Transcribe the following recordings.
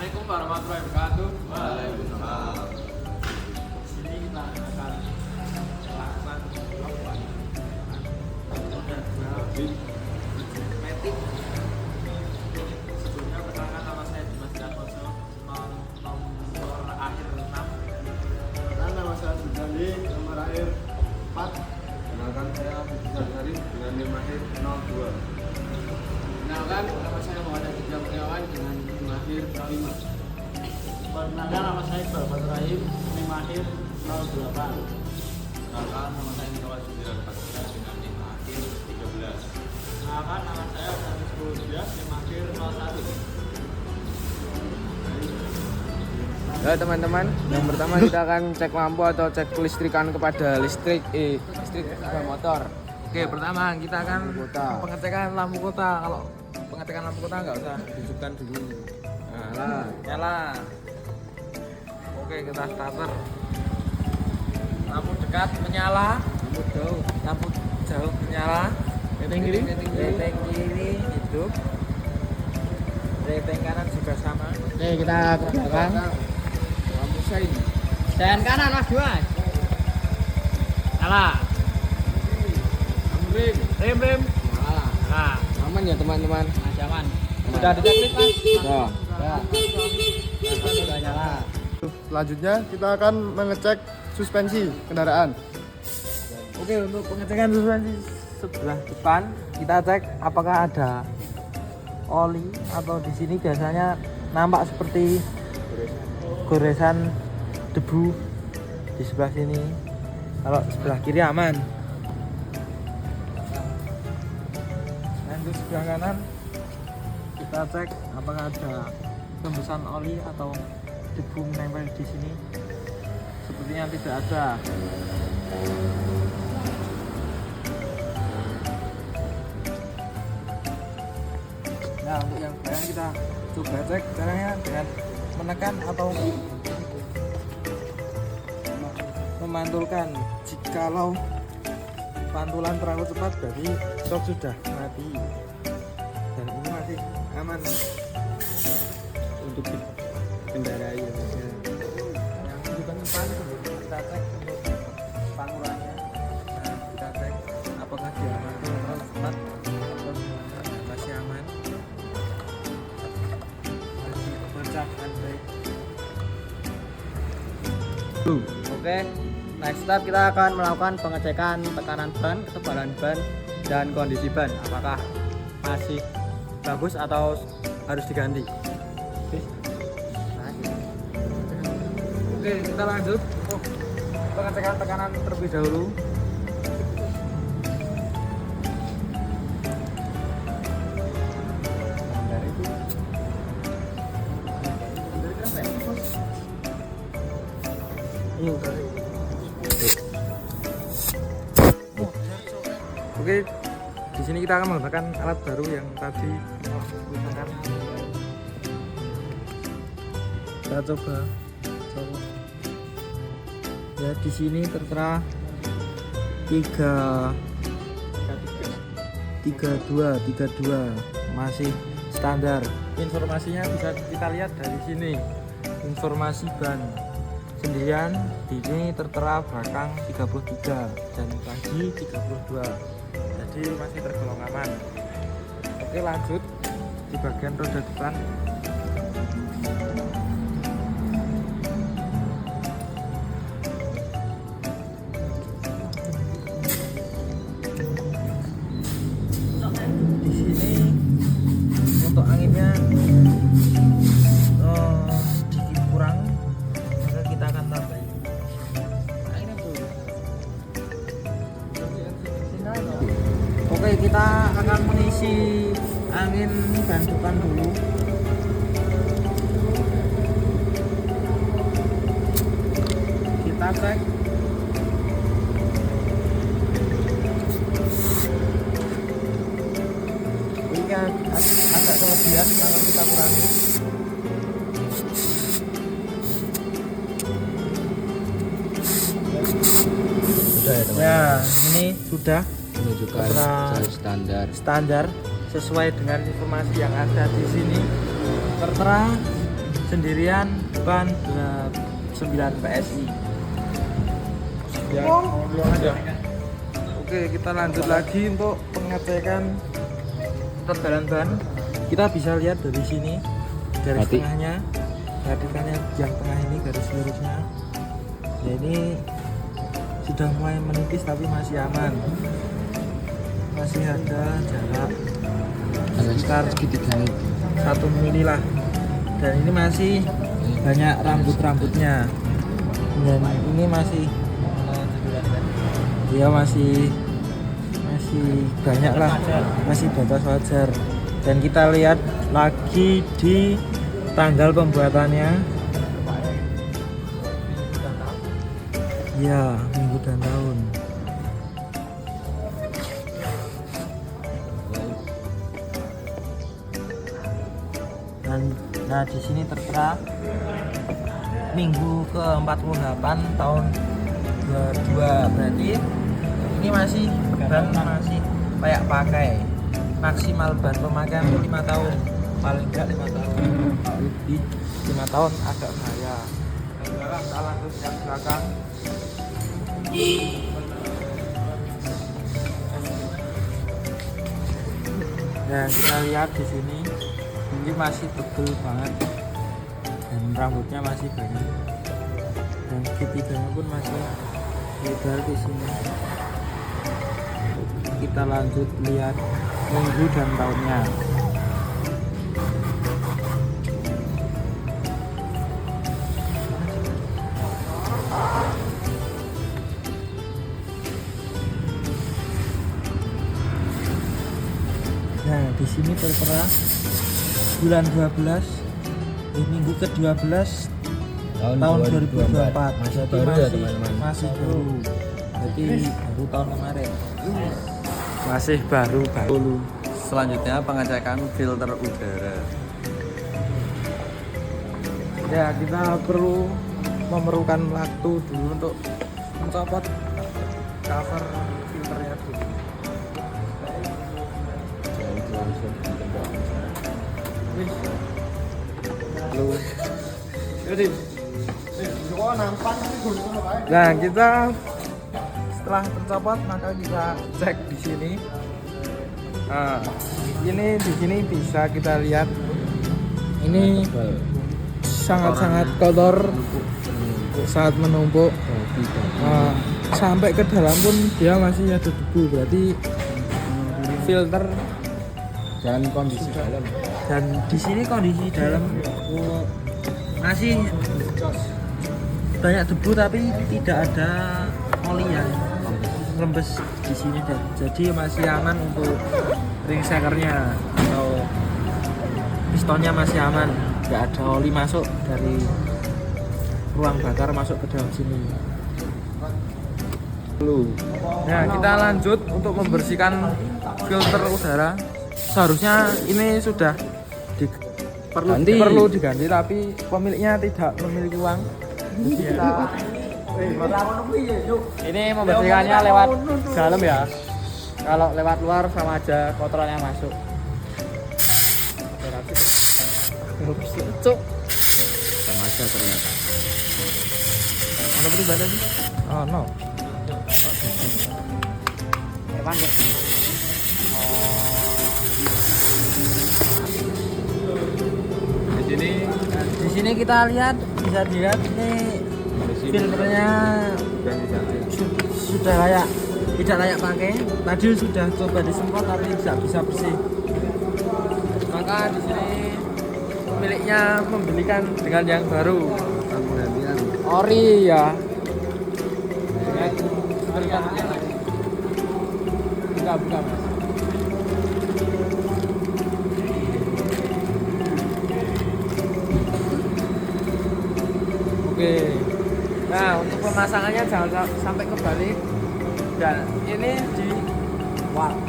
Assalamualaikum warahmatullahi wabarakatuh. Waalaikumsalam. Sini kita akan melakukan metik. Sebelumnya perkenalkan nama saya Dimas Darmoso, nomor akhir 6. Perkenalkan nama saya Sujali, nomor akhir 4. Kenalkan saya Abdul Syarif dengan NIM akhir 02. Kenalkan nama saya Muhammad Aditya Kurniawan dengan NIM akhir 05. Perkenalkan nama saya Iqbal Fatur Rahim, NIM akhir 08. Kenalkan nama saya Nikawan Sudiran Pasca dengan NIM akhir 13. Kenalkan nama saya Sanis Kudias, NIM akhir 01. Halo teman-teman, yang pertama kita akan cek lampu atau cek kelistrikan kepada listrik sepeda motor. Oke, pertama kita akan pengecekan lampu kota. Kalau pengecekan lampu kota nggak usah hidupkan dulu. Nah, nyala. Oke, kita starter. Lampu dekat menyala, lampu jauh menyala. Reteng kiri hidup. Reteng kanan juga sama. Oke, kita ke belakang. Lampu sein. Dan kanan mas Juan. Nyala. Rem. Nyala. Nah, Aman ya teman-teman. mas aman. Sudah diceklik mas. Nah, Sudah nyala. Selanjutnya kita akan mengecek suspensi kendaraan. oke, untuk pengecekan suspensi sebelah depan kita cek apakah ada oli atau di sini biasanya nampak seperti goresan debu di sebelah sini. Kalau sebelah kiri aman. Dan di sebelah kanan kita cek apakah ada tembusan oli atau debu menempel di sini. Sepertinya tidak ada. Nah, untuk yang barang kita coba cek caranya dengan menekan atau memantulkan. Jikalau pantulan terlalu cepat berarti stok sudah mati, dan ini masih aman untuk dikendarai ya. Yang di depan kita cek untuk pantulannya. Nah, kita cek apakah dia mantul terlalu cepat atau gimana. Masih aman, masih bercak dengan baik. Oke, next step kita akan melakukan pengecekan tekanan ban, ketebalan ban, dan kondisi ban. Apakah masih bagus atau harus diganti? Oke, kita lanjut untuk pengecekan tekanan terlebih dahulu. Oke, di sini kita akan menggunakan alat baru yang tadi digunakan. Kita coba. Ya, di sini tertera 32 masih standar. Informasinya bisa kita lihat dari sini. Informasi ban sendirian di sini tertera belakang 33 dan tadi 32. Jadi masih tergolong aman. Oke, lanjut di bagian roda depan. Di sini untuk anginnya sedikit kurang, maka kita akan tambahin anginnya dulu. Oke, kita akan mengisi angin ban depan dulu. Kita cek. Ini agak kelebihan kalau kita kurangi. Sudah ya teman. Ya, ini sudah Menunjukkan Setelah- jalur standar. standar sesuai dengan informasi yang ada di sini. Tertera sendirian, ban 9 PSI. Ya, aja. Oke, kita lanjut lagi untuk pengecekan tebalan ban. Kita bisa lihat dari sini garis tengahnya, perhatikannya yang tengah ini garis lurusnya. Ya, ini sudah mulai menipis tapi masih aman, masih ada jarak sekitar 1 mili lah, dan ini masih banyak rambut-rambutnya, dan ini masih dia masih banyak lah, masih batas wajar. Dan kita lihat lagi di tanggal pembuatannya, ya minggu dan tahun. Dan nah di sini tertera minggu ke-48 tahun 22, berarti ini masih ban masih layak pakai. Maksimal ban pemakaian 5 tahun, paling enggak 5 tahun, lebih 5 tahun agak bahaya. Sekarang kita lanjut yang belakang. Nah, kita lihat di sini ini masih tebal banget dan rambutnya masih banyak, dan segitiganya pun masih lebar di sini. Kita lanjut lihat minggu dan tahunnya. Nah, di sini tertera bulan 12, minggu ke-12 tahun 2024. Masih Jadi baru ya teman-teman. Masih baru. Jadi baru tahun kemarin. Masih baru. Selanjutnya pengecekan filter udara. Ya, kita perlu memerlukan waktu dulu untuk mencopot cover filternya dulu. Nah, kita setelah tercopot maka kita cek di sini. Nah, ini di sini bisa kita lihat ini sangat-sangat kotor, sangat menumpuk. Nah, sampai ke dalam pun dia masih ada debu, berarti filter Dan kondisi dalam. dan di sini kondisi dalam masih banyak debu tapi tidak ada oli yang rembes di sini, dan jadi masih aman untuk ring shakernya atau pistonnya masih aman, nggak ada oli masuk dari ruang bakar masuk ke dalam sini. Nah, kita lanjut untuk membersihkan filter udara. Seharusnya ini sudah perlu diganti, tapi pemiliknya tidak memiliki uang. Jadi kita ini membersihkannya lewat dalam ya. Kalau lewat luar sama aja kotorannya masuk. Cuk. Sama aja ternyata. Mana pribadi sih? Oh no. Evan kok. Di sini kita lihat, bisa dilihat ini filternya sudah tidak layak pakai. Tadi sudah coba disemprot tapi tidak bisa bersih. Maka di sini pemiliknya membelikan dengan yang baru. Ori ya. Buka mas. Oke. Nah, untuk pemasangannya jangan sampai kebalik. Dan ini di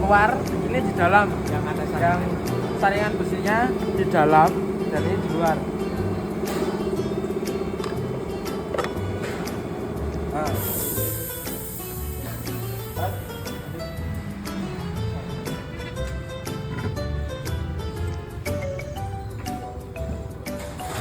luar, ini di dalam. Yang ada saringan besinya di dalam dan ini di luar. Nah.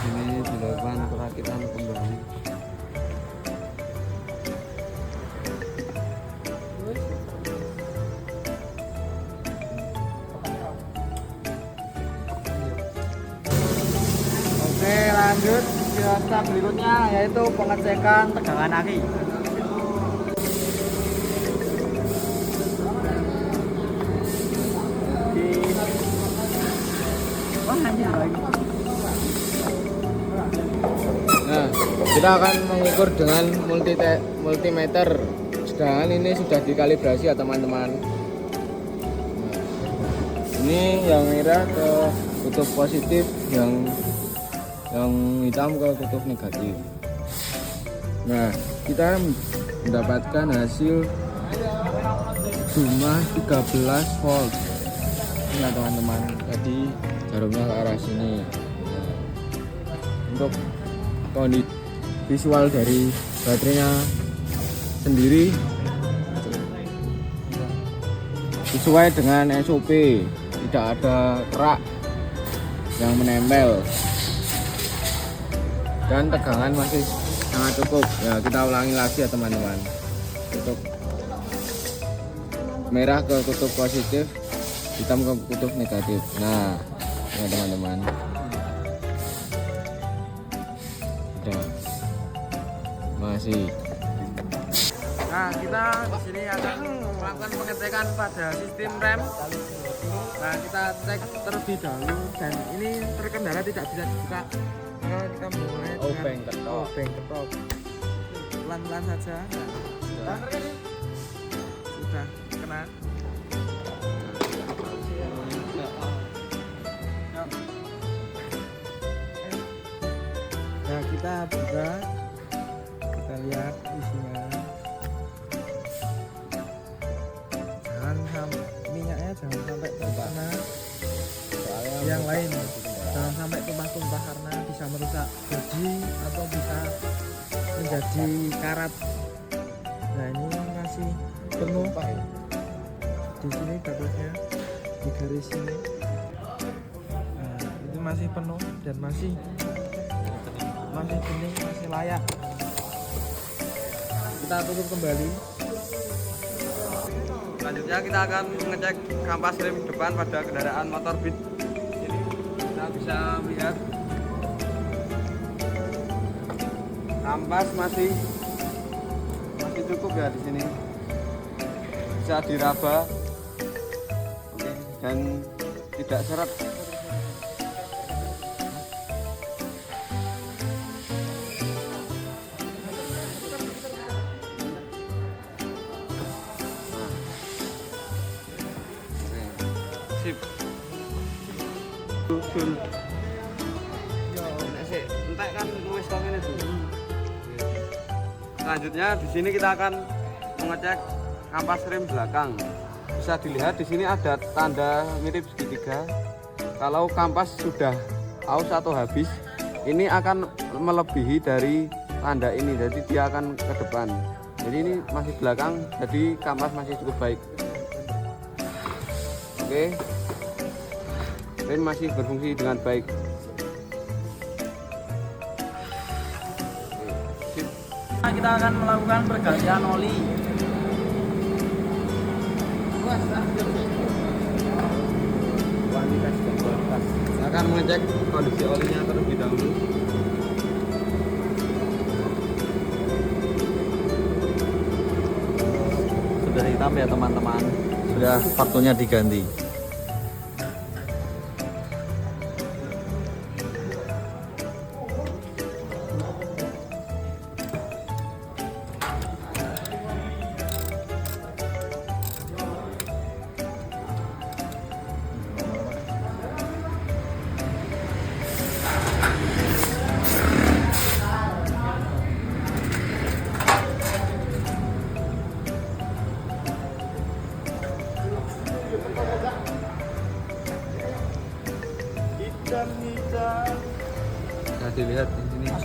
Ini dilakukan perakitan kembali. Oke, lanjut ke step berikutnya yaitu pengecekan tegangan aki. Wah, anjir lagi. Nah, kita akan mengukur dengan multimeter. Sedangkan ini sudah dikalibrasi ya teman-teman. Nah, ini yang merah ke kutub positif, yang hitam ke kutub negatif. Nah, kita mendapatkan hasil cuma 13 volt. Nah teman-teman, tadi jarumnya ke arah sini. Untuk kondisi visual dari baterainya sendiri sesuai dengan SOP, tidak ada kerak yang menempel dan tegangan masih sangat cukup. Ya, kita ulangi lagi ya teman-teman. Kutub merah ke kutub positif, hitam ke kutub negatif. Nah, ya teman-teman. Udah. Masih. Nah, kita di sini akan melakukan pengecekan pada sistem rem. Nah, kita cek terlebih dahulu dan ini terkendala tidak bisa dibuka. Maka kita mulai Obeng ketok. obeng ketok. Pelan-pelan saja. Nah, sudah kena. Nah, kita buka, kita lihat isinya. Minyaknya jangan sampai terkena yang lain, jangan sampai tumpah-tumpah karena bisa merusak bodi atau bisa menjadi karat. Nah, ini masih penuh di sini batasnya di garis ini. Nah, itu masih penuh dan masih bening, masih layak. Kita tutup kembali. Selanjutnya kita akan mengecek kampas rem depan pada kendaraan motor Beat. Ini kita bisa melihat kampas masih cukup ya di sini, bisa diraba. Oke, dan tidak seret. Sip. Susul. Yo, nek entek kan wis kok ngene tuh. Selanjutnya di sini kita akan mengecek kampas rem belakang. Bisa dilihat di sini ada tanda mirip segitiga. Kalau kampas sudah aus atau habis, ini akan melebihi dari tanda ini. Jadi dia akan ke depan. Jadi ini masih belakang, jadi kampas masih cukup baik. Oke. Rem masih berfungsi dengan baik. Kita akan melakukan pergantian oli. Kuantitas dan kualitas. Saya akan mengecek kondisi olinya terlebih dahulu. Sudah hitam ya teman-teman. Sudah waktunya diganti. Bisa dilihat di sini. Hitam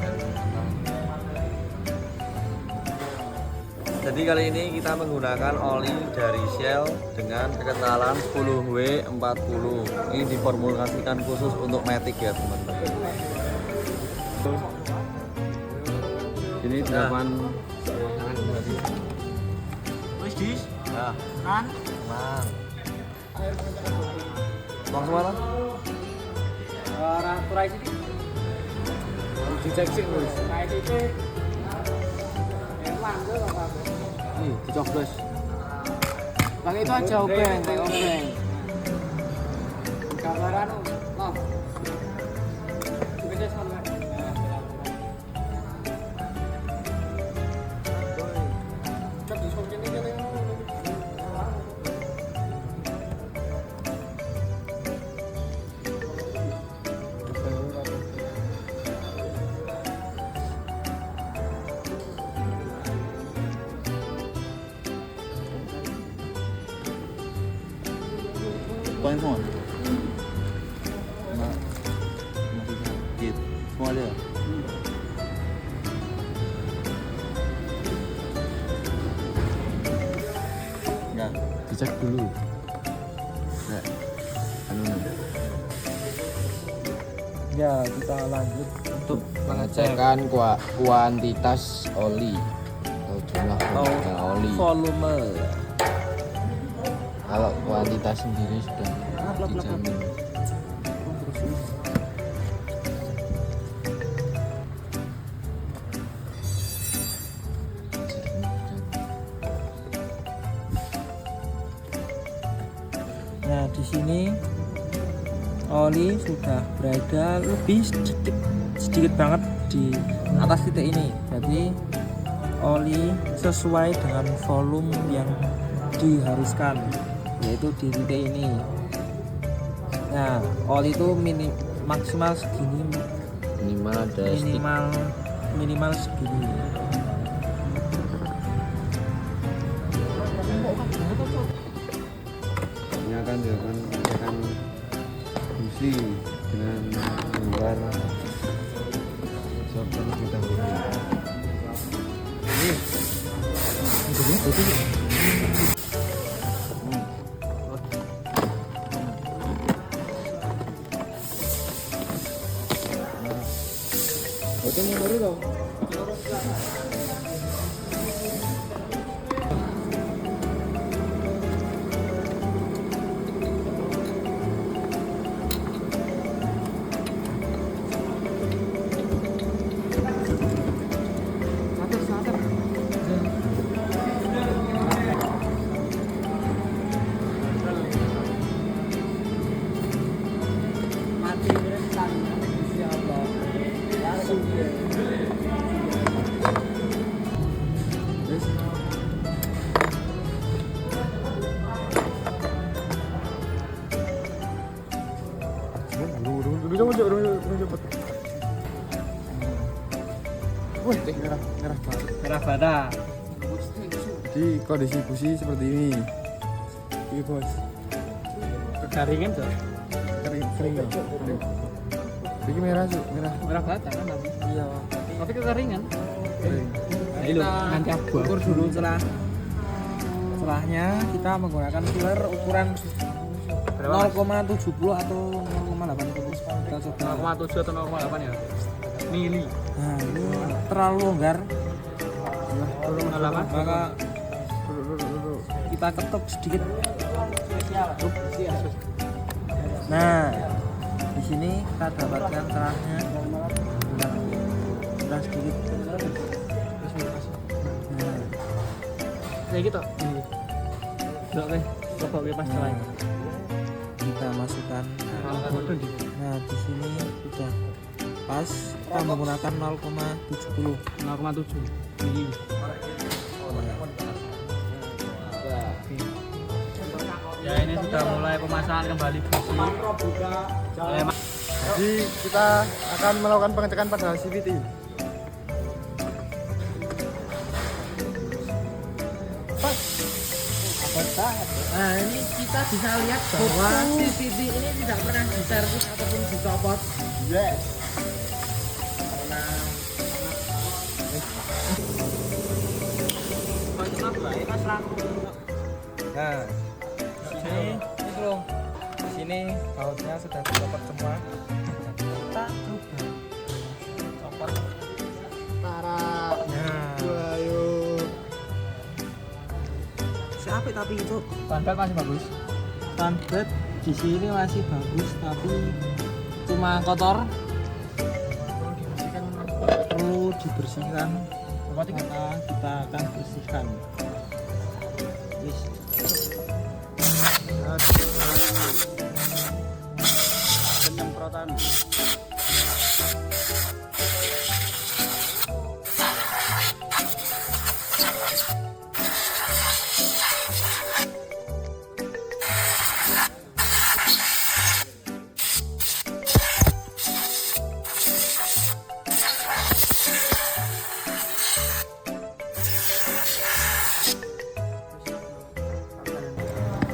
dan hitam. Bisa Jadi kali ini kita menggunakan oli dari Shell dengan kekentalan 10W40. Ini diformulasikan khusus untuk Matic ya teman-teman. Ini 8 Wis dis. Nah, Kan. mang. Langsung mana? Ora turai sini. Dicek sih Gus. Turai sini. Emang tuh apa? Nih, dicoblos. Pakai itu aja obeng, pakai obeng. Gambaran loh. Bisa sama. Cek di sono ini kan. Poin semua. Semua ada. Enggak. Dicek dulu. Enggak. Anu. Ya, kita lanjut untuk pengecekan kuantitas oli atau jumlah penggunaan oli. Volume. Kalau kuantitas sendiri sudah dijamin. Nah, di sini oli sudah berada lebih sedikit banget di atas titik ini. Jadi oli sesuai dengan volume yang diharuskan, yaitu di titik ini. Nah, oli itu maksimal segini, Minimal ada stick. minimal segini. ini akan dilakukan pengecekan busi dengan menggunakan sorter terlebih dahulu. Oke, mau baru dong. Mati berentan, Insya Allah. Langsung dia. Wih, merah banget. Merah bata. Jadi kondisi busi seperti ini. Iya bos, Kekaringan tuh. kering ya. Ini merah sih, merah. Merah bata kan tapi. Iya. Tapi kekeringan. Kering. Jadi nanti aku ukur dulu setelahnya kita menggunakan filler ukuran 0,70 atau 0,80. Kita coba 0,7 atau 0,8 ya? Mili. Nah, ini terlalu longgar, 0,8. maka kita ketuk sedikit. Nah, di sini kita dapatkan kerahnya. Kerah sedikit. Nah, kayak gitu. Oke, coba pas lain. Kita masukkan. Nah, di sini sudah pas. Kita menggunakan 0,70. 0,7 mili. Ya, ini sudah mulai pemasangan kembali busi. Jadi kita akan melakukan pengecekan pada CVT. Nah, ini kita bisa lihat bahwa CVT ini tidak pernah diservis ataupun dicopot. Yes. Karena Nah, di sini itu di sini bautnya sudah dicopot semua. Kita coba copot. Tara. Nah, Ayo. siapa tapi itu? Tanpet masih bagus. Tanpet di sini masih bagus tapi cuma kotor. Perlu dibersihkan. Maka kita akan bersihkan. Yes. Penyemprotan.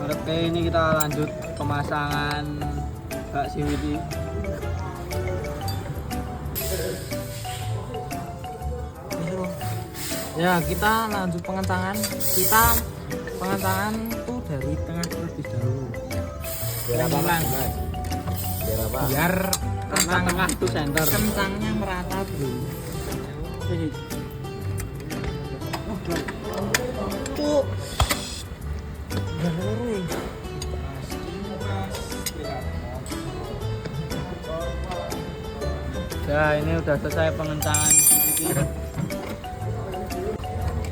Oke, ini kita lanjut pemasangan bak CVT. ya kita lanjut pengencangan. Kita pengencangan tuh dari tengah terlebih dahulu. Biar apa, Mas? Kencang. Biar apa? Biar Tengah itu center. kencangnya merata bro. Tuh. Ya, ini udah selesai pengencangan CVT.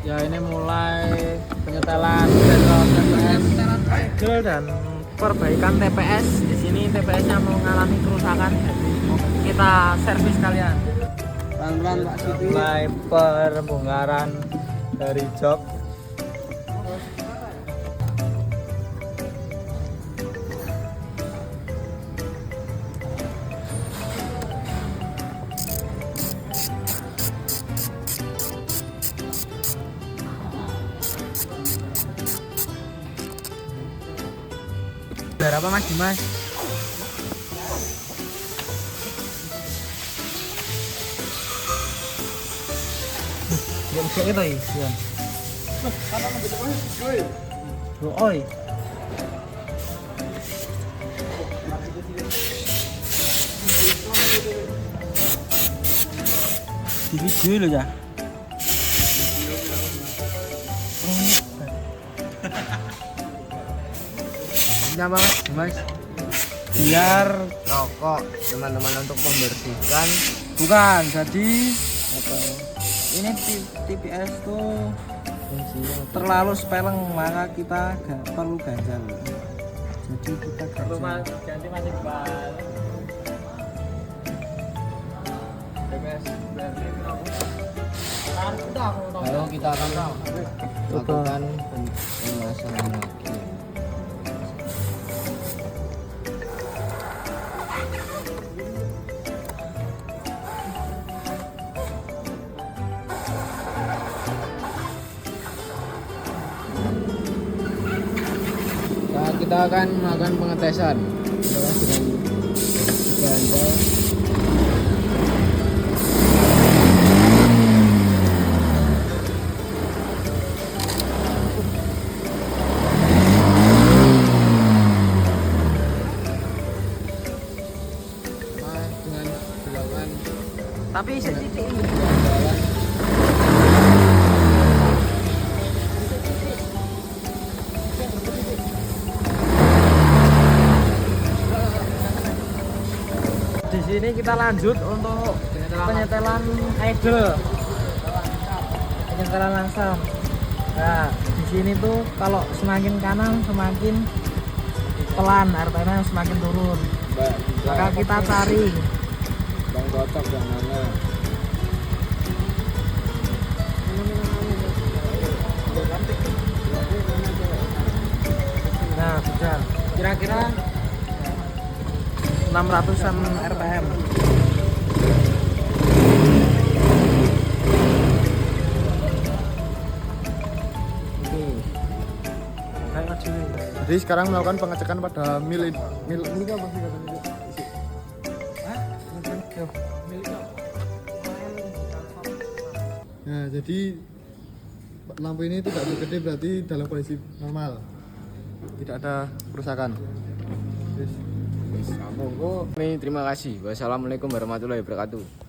Ya, ini mulai penyetelan TPS Segel dan perbaikan TPS. Di sini TPS-nya mengalami kerusakan, jadi kita servis kalian. pelan-pelan Pak Siti. Mulai pembongkaran dari jok. Biar apa Mas Dimas? Yang bisa kita ya. Oi. Di video loh ya. Kenapa Mas? Biar rokok teman-teman untuk membersihkan. Bukan, jadi ini TPS tuh terlalu sepeleng, maka kita gak perlu ganjal. Jadi kita Perlu ganjal. ganti masih bal. TPS berarti Lalu kita akan lakukan pemasangan lagi. Nah, kita akan melakukan pengetesan. Kita akan dengan bantal. Dengan dilakukan tapi sedikit ini. bantalan. Di sini kita lanjut untuk penyetelan idle. Penyetelan langsung. Nah, di sini tuh kalau semakin kanan semakin pelan, RPM semakin turun. Maka kita cari Bang cocok yang mana? Nah, sudah. Kira-kira 600-an RPM. Jadi sekarang melakukan pengecekan pada mil ini apa sih katanya? Nah, jadi lampu ini tidak bergede berarti dalam kondisi normal. Tidak ada kerusakan. Ini terima kasih. Wassalamualaikum warahmatullahi wabarakatuh.